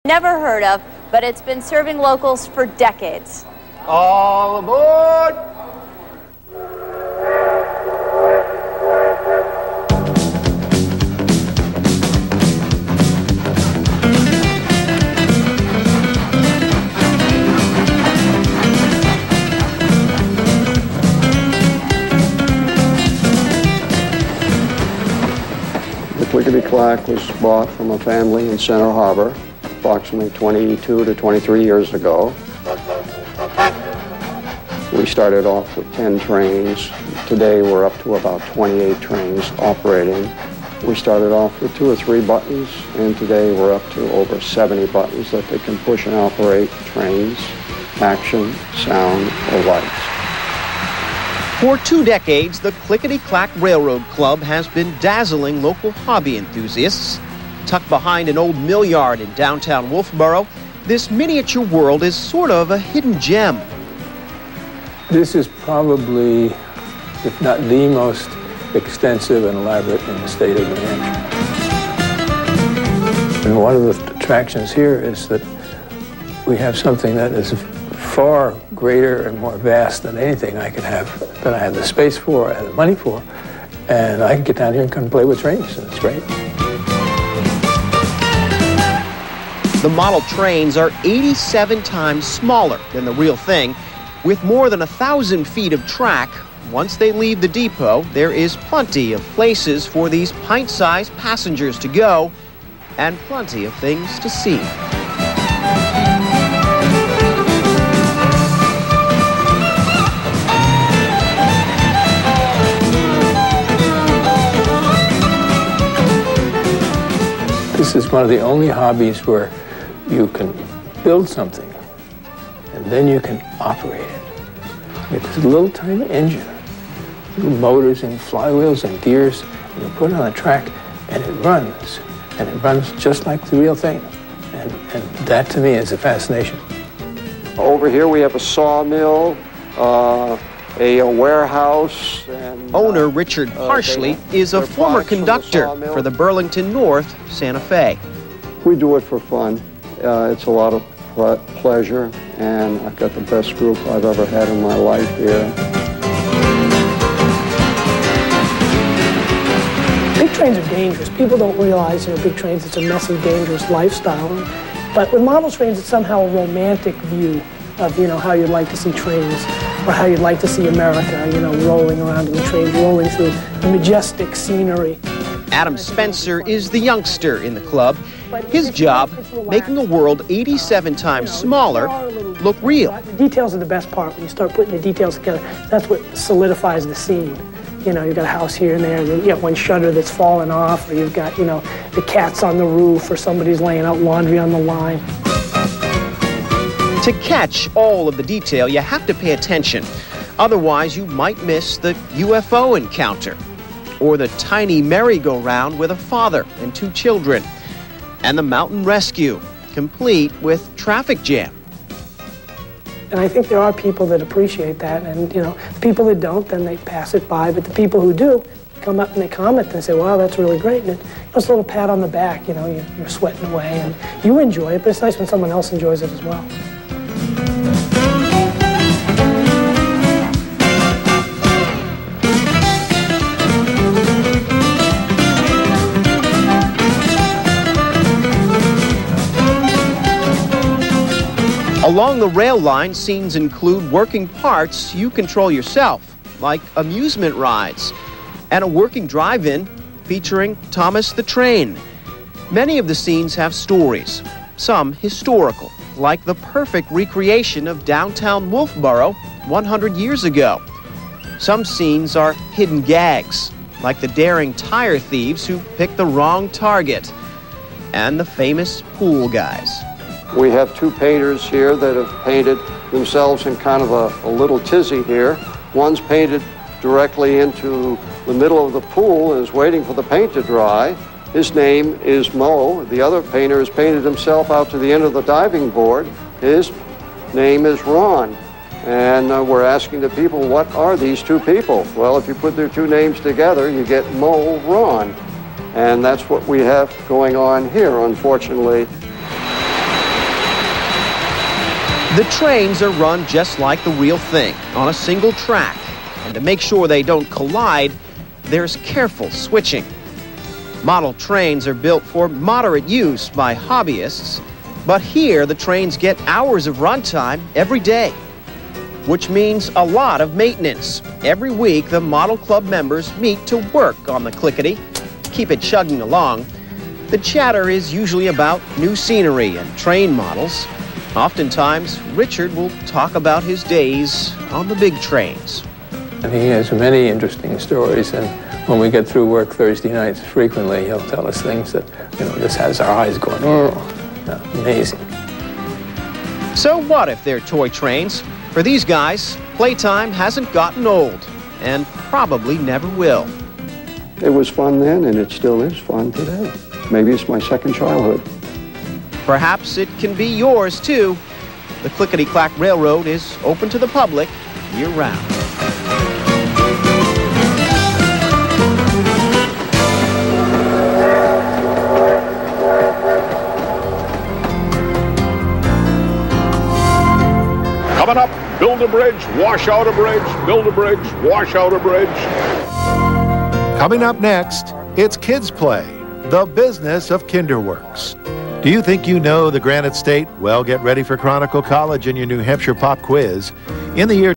Never heard of, but it's been serving locals for decades. All aboard! The Klickety Klack was bought from a family in Center Harbor approximately 22 to 23 years ago. We started off with 10 trains. Today we're up to about 28 trains operating. We started off with 2 or 3 buttons, and today we're up to over 70 buttons that they can push and operate trains, action, sound, or lights. For 2 decades, the Klickety Klack Railroad Club has been dazzling local hobby enthusiasts. Tucked behind an old mill yard in downtown Wolfboro, this miniature world is sort of a hidden gem. This is probably, if not the most extensive and elaborate in the state of New Hampshire. And one of the attractions here is that we have something that is far greater and more vast than anything I could have, that I have the space for, I have the money for, and I can get down here and come play with trains, and it's great. The model trains are 87 times smaller than the real thing. With more than 1,000 feet of track, once they leave the depot, there is plenty of places for these pint-sized passengers to go, and plenty of things to see. This is one of the only hobbies where you can build something and then you can operate it. With this little tiny engine, little motors and flywheels and gears, and you put it on a track and it runs just like the real thing. And that to me is a fascination. Over here we have a sawmill, a warehouse. And, Owner Richard Parsley is a former conductor for the Burlington North Santa Fe. We do it for fun. It's a lot of pleasure, and I've got the best group I've ever had in my life here. Big trains are dangerous. People don't realize, big trains, it's a messy, dangerous lifestyle. But with model trains, it's somehow a romantic view of, how you'd like to see trains, or how you'd like to see America, rolling around in the trains, rolling through the majestic scenery. Adam Spencer is the youngster in the club. His job, making a world 87 times smaller look real. The details are the best part. When you start putting the details together, that's what solidifies the scene. You've got a house here and there, you got one shutter that's fallen off, or you've got, the cat's on the roof, or somebody's laying out laundry on the line. To catch all of the detail, you have to pay attention. Otherwise, you might miss the UFO encounter, or the tiny merry-go-round with a father and 2 children, and the mountain rescue, complete with traffic jam. And I think there are people that appreciate that, and people that don't, then they pass it by. But the people who do come up and they comment and say, "Wow, that's really great." And it's a little pat on the back. You're sweating away, and you enjoy it. But it's nice when someone else enjoys it as well. Along the rail line, scenes include working parts you control yourself, like amusement rides, and a working drive-in featuring Thomas the Train. Many of the scenes have stories, some historical, like the perfect recreation of downtown Wolfboro 100 years ago. Some scenes are hidden gags, like the daring tire thieves who picked the wrong target, and the famous pool guys. We have 2 painters here that have painted themselves in kind of a little tizzy here. One's painted directly into the middle of the pool and is waiting for the paint to dry. His name is Mo. The other painter has painted himself out to the end of the diving board. His name is Ron. And we're asking the people, what are these 2 people? Well, if you put their 2 names together, you get Mo Ron. And that's what we have going on here, unfortunately. The trains are run just like the real thing, on a single track. And to make sure they don't collide, there's careful switching. Model trains are built for moderate use by hobbyists, but here the trains get hours of runtime every day, which means a lot of maintenance. Every week, the Model Club members meet to work on the Klickety, keep it chugging along. The chatter is usually about new scenery and train models. Oftentimes, Richard will talk about his days on the big trains. And he has many interesting stories, and when we get through work Thursday nights, frequently he'll tell us things that, just has our eyes going, oh, amazing. So what if they're toy trains? For these guys, playtime hasn't gotten old, and probably never will. It was fun then, and it still is fun today. Maybe it's my second childhood. Perhaps it can be yours, too. The Klickety-Klack Railroad is open to the public year-round. Coming up, build a bridge, wash out a bridge, build a bridge, wash out a bridge. Coming up next, it's Kids Play, the business of Kinderworks. Do you think you know the Granite State? Well, get ready for Chronicle College and your New Hampshire pop quiz. In the year